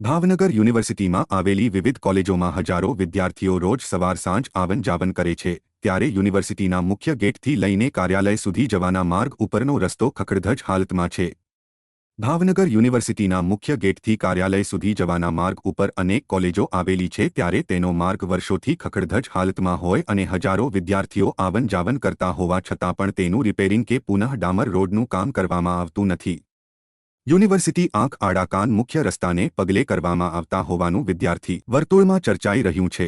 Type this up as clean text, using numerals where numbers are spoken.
ભાવનગર યુનિવર્સિટીમાં આવેલી વિવિધ કોલેજોમાં હજારો વિદ્યાર્થીઓ રોજ સવાર સાંજ આવન જાવન કરે છે, ત્યારે યુનિવર્સિટીના મુખ્ય ગેટથી લઈને કાર્યાલય સુધી જવાના માર્ગ ઉપરનો રસ્તો ખખડધજ હાલતમાં છે। ભાવનગર યુનિવર્સિટીના મુખ્ય ગેટથી કાર્યાલય સુધી જવાના માર્ગ ઉપર અનેક કોલેજો આવેલી છે, ત્યારે તેનો માર્ગ વર્ષોથી ખખડધજ હાલતમાં હોય અને હજારો વિદ્યાર્થીઓ આવન જાવન કરતા હોવા છતાં પણ તેનું રિપેરિંગ કે પુનઃ ડામર રોડનું કામ કરવામાં આવતું નથી। યુનિવર્સિટી આંખ આડા કાન મુખ્ય રસ્તાને પગલે કરવામાં આવતા હોવાનું વિદ્યાર્થી વર્તુળમાં ચર્ચાઈ રહ્યું છે।